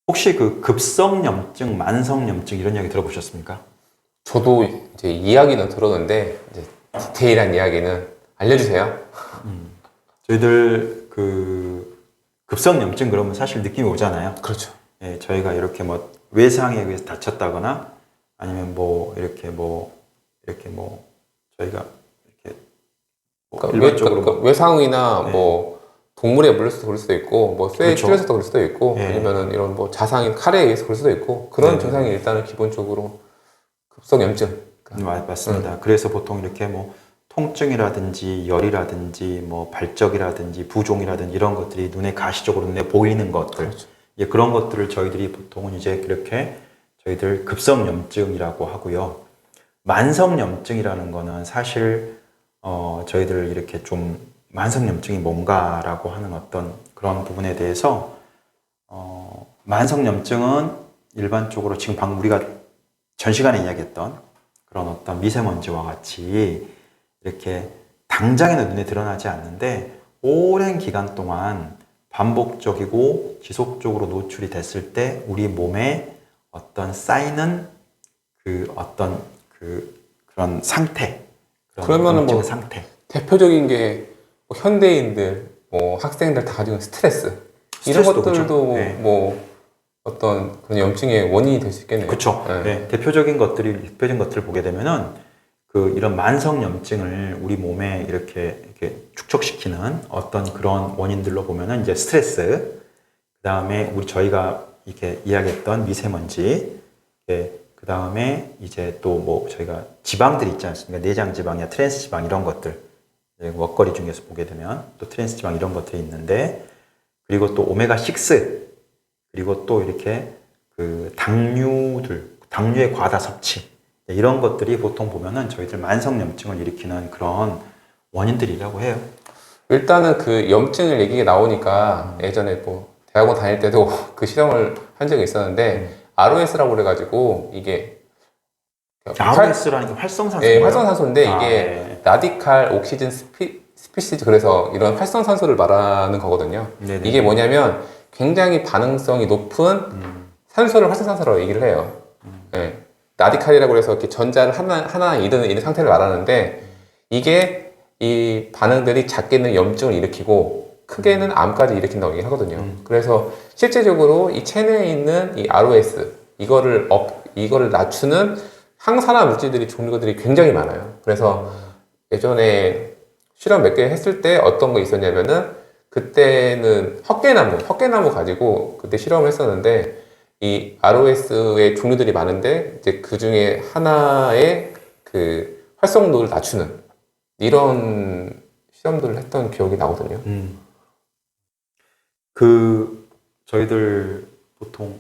혹시 그 급성염증, 만성염증 이런 이야기 들어보셨습니까? 저도 이제 이야기는 들었는데 이제 디테일한 이야기는 알려주세요. 저희들 그 급성염증 그러면 사실 느낌이 오잖아요. 그렇죠. 예, 저희가 이렇게 뭐 외상에 의해서 다쳤다거나 아니면 뭐 이렇게 뭐 저희가 이렇게 뭐 일반적으로 그러니까 외상이나 네. 뭐 동물에 물려서 그럴 수도 있고 뭐 쇠에 그렇죠. 찔려서 그럴 수도 있고 네. 아니면은 이런 뭐 자상인 칼에 의해서 그럴 수도 있고 그런 네. 증상이 일단은 기본적으로 급성염증. 맞습니다. 그래서 보통 이렇게 뭐 통증이라든지 열이라든지 뭐 발적이라든지 부종이라든지 이런 것들이 눈에 가시적으로 눈에 보이는 것들 그렇죠. 예, 그런 것들을 저희들이 보통은 이제 그렇게 저희들 급성염증이라고 하고요. 만성염증이라는 거는 사실 저희들 이렇게 좀 만성염증이 뭔가라고 하는 어떤 그런 부분에 대해서 만성염증은 일반적으로 지금 방금 우리가 전 시간에 이야기했던 그런 어떤 미세먼지와 같이 이렇게 당장에는 눈에 드러나지 않는데 오랜 기간 동안 반복적이고 지속적으로 노출이 됐을 때 우리 몸에 어떤 쌓이는 그런 상태, 그러면은 염증 뭐 상태. 대표적인 게 뭐 현대인들, 뭐 학생들 다 가지고 있는 스트레스 이런 스트레스도 것들도 그렇죠. 네. 뭐 어떤 그런 염증의 원인이 될 수 있겠네요. 그렇죠. 네. 네, 대표적인 것들을 보게 되면은 이런 만성염증을 우리 몸에 이렇게 축적시키는 어떤 그런 원인들로 보면은 이제 스트레스, 그 다음에 저희가 이렇게 이야기했던 미세먼지, 그 다음에 이제 또 뭐 저희가 지방들이 있지 않습니까? 내장 지방이나 트랜스 지방 이런 것들, 먹거리 중에서 보게 되면 또 트랜스 지방 이런 것들이 있는데, 그리고 또 오메가 6, 그리고 또 이렇게 그 당류의 과다 섭취 이런 것들이 보통 보면은 저희들 만성염증을 일으키는 그런 원인들이라고 해요. 일단은 그 염증을 얘기가 나오니까 예전에 뭐 대학원 다닐 때도 그 실험을 한 적이 있었는데 ROS라고 그래가지고 이게 ROS라는 게 활성산소예요? 예, 활성산소인데 이게 네. 라디칼 옥시즌 스피시즈 그래서 이런 활성산소를 말하는 거거든요. 네네. 이게 뭐냐면 굉장히 반응성이 높은 산소를 활성산소라고 얘기를 해요. 예. 라디칼이라고 해서 이렇게 전자를 하나 잃는 상태를 말하는데 이게 이 반응들이 작게는 염증을 일으키고 크게는 암까지 일으킨다고 얘기하거든요. 그래서 실제적으로 이 체내에 있는 이 ROS 이거를 낮추는 항산화 물질들이 종류들이 굉장히 많아요. 그래서 예전에 실험 몇 개 했을 때 어떤 거 있었냐면은 그때는 헛개나무 가지고 그때 실험을 했었는데 이 ROS의 종류들이 많은데 이제 그 중에 하나의 그 활성도를 낮추는 이런 실험들을 했던 기억이 나거든요. 저희들 보통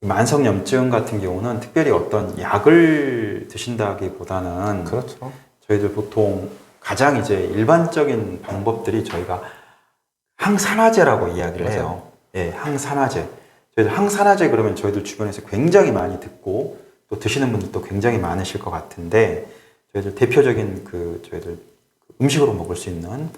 만성염증 같은 경우는 특별히 어떤 약을 드신다기보다는 그렇죠. 저희들 보통 가장 이제 일반적인 방법들이 저희가 항산화제라고 이야기를 해요. 예, 항산화제. 저희들 항산화제 그러면 저희들 주변에서 굉장히 많이 듣고 또 드시는 분들도 굉장히 많으실 것 같은데 저희들 대표적인 저희들 음식으로 먹을 수 있는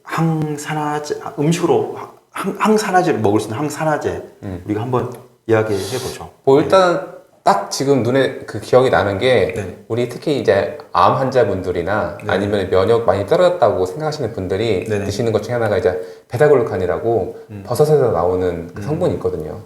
항산화제 음식으로 항산화제를 먹을 수 있는 항산화제 우리가 한번 이야기해 보죠. 뭐 일단 딱 지금 눈에 그 기억이 나는 게 네. 우리 특히 이제 암 환자분들이나 네. 아니면 면역 많이 떨어졌다고 생각하시는 분들이 네네. 드시는 것 중에 하나가 이제 베타글루칸이라고 버섯에서 나오는 그 성분이 있거든요.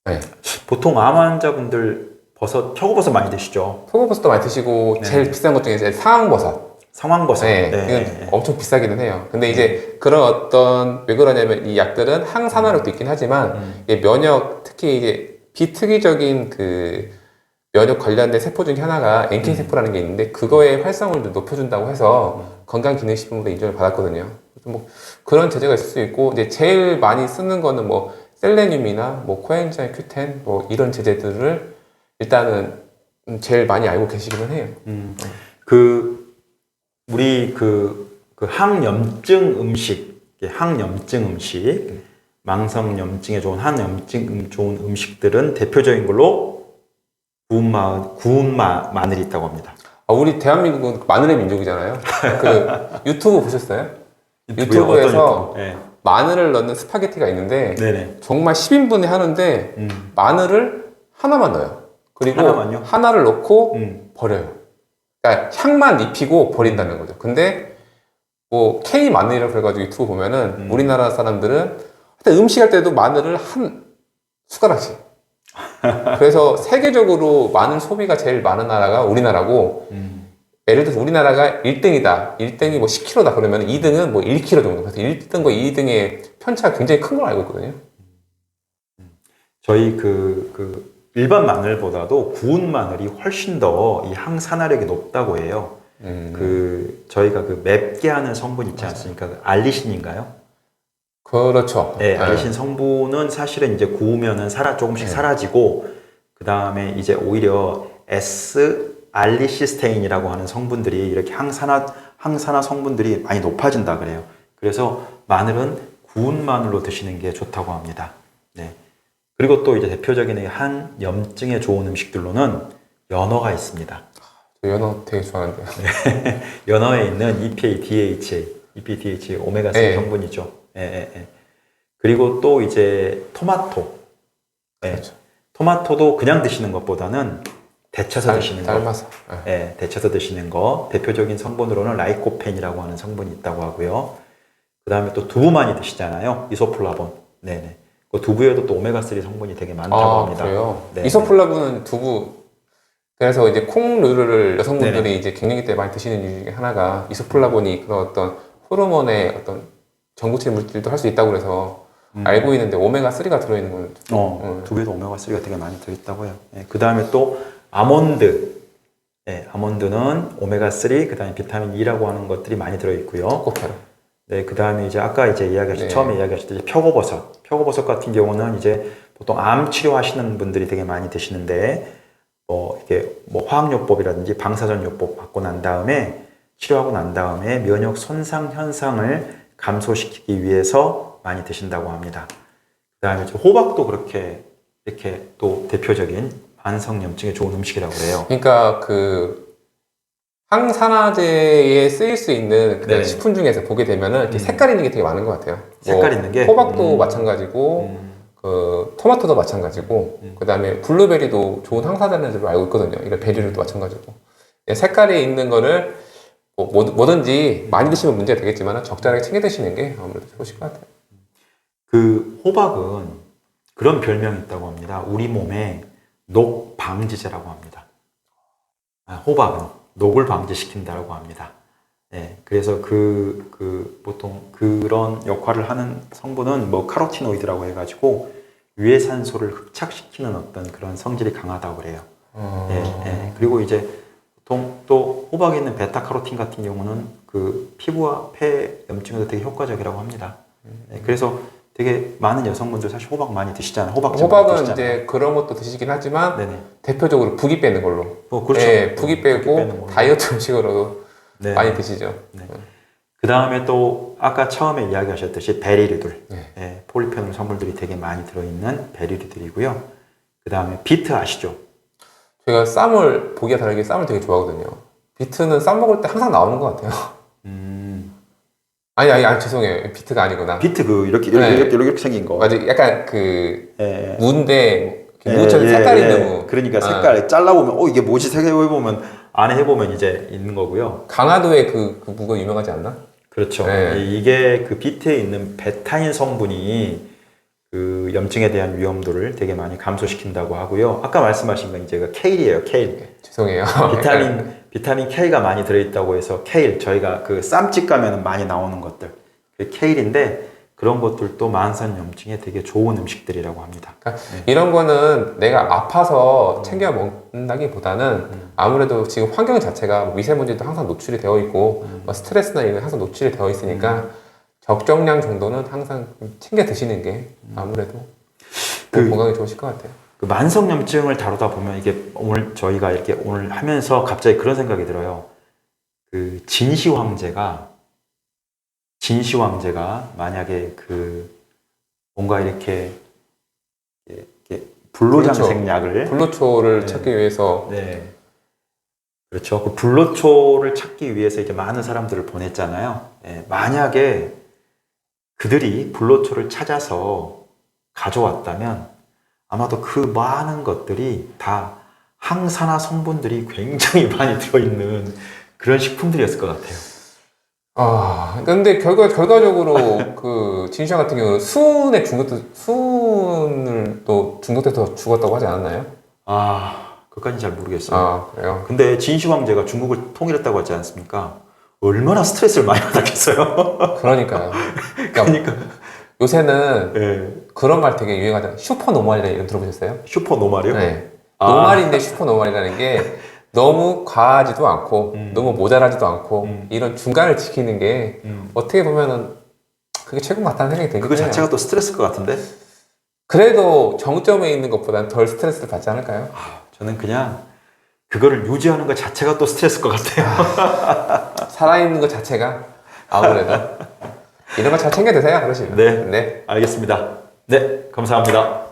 네. 보통 암 환자분들 표고버섯 많이 드시죠? 표고버섯도 많이 드시고 네. 제일 비싼 것 중에 이제 상황버섯. 상황버섯. 네, 네. 이건 엄청 비싸기는 해요. 근데 이제 그런 왜 그러냐면 이 약들은 항산화력도 있긴 하지만 이 면역, 특히 이제 비특이적인 그 면역 관련된 세포 중에 하나가 NK 세포라는 게 있는데 그거의 활성을 높여준다고 해서 건강기능식품으로 인정을 받았거든요. 그래서 뭐 그런 제재가 있을 수 있고 이제 제일 많이 쓰는 거는 뭐 셀레늄이나 뭐 코엔자임 Q10 뭐 이런 제재들을 일단은 제일 많이 알고 계시기는 해요. 우리 항염증 음식, 망성염증에 좋은 항염증 좋은 음식들은 대표적인 걸로 구운 마늘이 있다고 합니다. 우리 대한민국은 마늘의 민족이잖아요. 그 유튜브 보셨어요? 유튜브요? 유튜브에서 어떤 유튜브? 네. 마늘을 넣는 스파게티가 있는데 네네. 정말 10인분에 하는데 마늘을 하나만 넣어요. 그리고 하나만요? 하나를 넣고 음. 버려요. 그러니까 향만 입히고 버린다는 거죠. 근데 뭐 K 마늘이라고 그래가지고 유튜브 보면은 우리나라 사람들은 하여튼 음식할 때도 마늘을 한 숟가락씩. 그래서 세계적으로 마늘 소비가 제일 많은 나라가 우리나라고 예를 들어서 우리나라가 1등이다. 1등이 뭐 10kg다 그러면 2등은 뭐 1kg 정도. 그래서 1등과 2등의 편차가 굉장히 큰 걸 알고 있거든요. 저희 그 일반 마늘보다도 구운 마늘이 훨씬 더 이 항산화력이 높다고 해요. 저희가 그 맵게 하는 성분 있지 않습니까? 그 알리신인가요? 그렇죠. 네, 알리신 성분은 사실은 이제 구우면은 조금씩 사라지고, 그 다음에 이제 오히려 알리시스테인이라고 하는 성분들이 이렇게 항산화 성분들이 많이 높아진다 그래요. 그래서 마늘은 구운 마늘로 드시는 게 좋다고 합니다. 네. 그리고 또 이제 대표적인 한 염증에 좋은 음식들로는 연어가 있습니다. 저 연어 되게 좋아하는데요. 연어에 있는 EPA, DHA 오메가3 네. 성분이죠. 예. 그리고 또 이제 토마토. 예. 그렇죠. 토마토도 그냥 드시는 것보다는 데쳐서 드시는 거. 삶아서. 예, 데쳐서 드시는 거. 대표적인 성분으로는 라이코펜이라고 하는 성분이 있다고 하고요. 그 다음에 또 두부 많이 드시잖아요. 이소플라본. 네네. 그 두부에도 또 오메가3 성분이 되게 많다고 합니다. 그래요? 네. 이소플라본은 두부, 그래서 이제 콩류를 여성분들이 네네. 이제 갱년기 때 많이 드시는 이유 중에 하나가 이소플라본이 그런 어떤 호르몬의 어떤 전구체 물질도 할 수 있다고 그래서 알고 있는데 오메가3가 들어있는 건 두부에도 오메가3가 되게 많이 들어있다고 해요. 예, 그 다음에 또 아몬드. 예, 아몬드는 오메가3, 그 다음에 비타민 E라고 하는 것들이 많이 들어있고요. 꼭해요. 네, 그 다음에 이제 아까 이제 처음에 이야기하셨듯이 표고버섯 같은 경우는 이제 보통 암 치료하시는 분들이 되게 많이 드시는데, 이게 뭐 화학요법이라든지 방사선요법 받고 난 다음에 치료하고 난 다음에 면역 손상 현상을 감소시키기 위해서 많이 드신다고 합니다. 그 다음에 호박도 그렇게 이렇게 또 대표적인 만성염증에 좋은 음식이라고 그래요. 그러니까 그 항산화제에 쓰일 수 있는 그냥 네. 식품 중에서 보게 되면은 이렇게 색깔 있는 게 되게 많은 것 같아요. 색깔 있는 게? 호박도 마찬가지고, 그 토마토도 마찬가지고, 그 다음에 블루베리도 좋은 항산화제인 줄 알고 있거든요. 이런 베리류도 마찬가지고. 색깔이 있는 거를 뭐든지 많이 드시면 문제가 되겠지만 적절하게 챙겨 드시는 게 아무래도 좋으실 것 같아요. 그 호박은 그런 별명이 있다고 합니다. 우리 몸에 녹 방지제라고 합니다. 호박은 녹을 방지시킨다고 합니다. 네, 그래서 보통 그런 역할을 하는 성분은 뭐 카로티노이드라고 해가지고 유해산소를 흡착시키는 어떤 그런 성질이 강하다고 그래요. 네. 그리고 이제 보통 또 호박에 있는 베타카로틴 같은 경우는 그 피부와 폐 염증에도 되게 효과적이라고 합니다. 네, 그래서 되게 많은 여성분들 사실 호박 많이 드시잖아요. 호박은 이제 그런 것도 드시긴 하지만 네네. 대표적으로 부기 빼는 걸로. 그렇죠. 네, 부기 빼고 다이어트 음식으로도 네. 많이 드시죠. 네. 그 다음에 또 아까 처음에 이야기하셨듯이 베리류들, 네. 폴리페놀 성분들이 되게 많이 들어있는 베리류들이고요. 그 다음에 비트 아시죠? 제가 보기와 다르게 쌈을 되게 좋아하거든요. 비트는 쌈 먹을 때 항상 나오는 것 같아요. 아니, 죄송해요. 비트가 아니구나. 비트 이렇게 생긴 거. 맞아, 약간 무인데, 무처럼 색깔이 너무. 그러니까 색깔 잘라보면, 이게 뭐지? 해보면, 안에 해보면 이제 있는 거고요. 강화도에 그 무가 유명하지 않나? 그렇죠. 네. 이게 그 비트에 있는 베타인 성분이 그 염증에 대한 위험도를 되게 많이 감소시킨다고 하고요. 아까 말씀하신 건 이제 케일이에요, 케일. 죄송해요. 비타민 K가 많이 들어있다고 해서 케일, 저희가 그 쌈집 가면은 많이 나오는 것들. 그 케일인데 그런 것들도 만성 염증에 되게 좋은 음식들이라고 합니다. 그러니까 이런 거는 내가 아파서 챙겨 먹는다기보다는 아무래도 지금 환경 자체가 미세먼지도 항상 노출이 되어 있고 스트레스나 이런 게 항상 노출이 되어 있으니까 적정량 정도는 항상 챙겨 드시는 게 아무래도 건강에 좋으실 것 같아요. 그 만성염증을 다루다 보면 이게 오늘 저희가 이렇게 오늘 하면서 갑자기 그런 생각이 들어요. 그 진시 황제가 만약에 뭔가 이렇게 불로장생 약을 불로초를 찾기 위해서 네. 그렇죠. 그 불로초를 찾기 위해서 이제 많은 사람들을 보냈잖아요. 만약에 그들이 불로초를 찾아서 가져왔다면 아마도 그 많은 것들이 다 항산화 성분들이 굉장히 많이 들어있는 그런 식품들이었을 것 같아요. 근데 결과적으로 그 진시황 같은 경우는 수은을 또 중독돼서 죽었다고 하지 않았나요? 그것까지는 잘 모르겠어요. 그래요? 근데 진시 황제가 중국을 통일했다고 하지 않습니까? 얼마나 스트레스를 많이 받았겠어요. 그러니까요. 그러니까 요새는 네. 그런 말 되게 유행하잖아요. 슈퍼 노말이라는 이름 들어보셨어요? 슈퍼 노말이요? 네. 노말인데 슈퍼 노말이라는 게 너무 과하지도 않고 너무 모자라지도 않고 이런 중간을 지키는 게 어떻게 보면은 그게 최고 같다는 생각이 들긴 그거 해요. 자체가 또 스트레스일 것 같은데? 그래도 정점에 있는 것보다는 덜 스트레스를 받지 않을까요? 저는 그냥 그거를 유지하는 것 자체가 또 스트레스일 것 같아요. 살아있는 것 자체가 아무래도 이런 거 잘 챙겨 드세요, 그러시면. 네. 알겠습니다. 네, 감사합니다.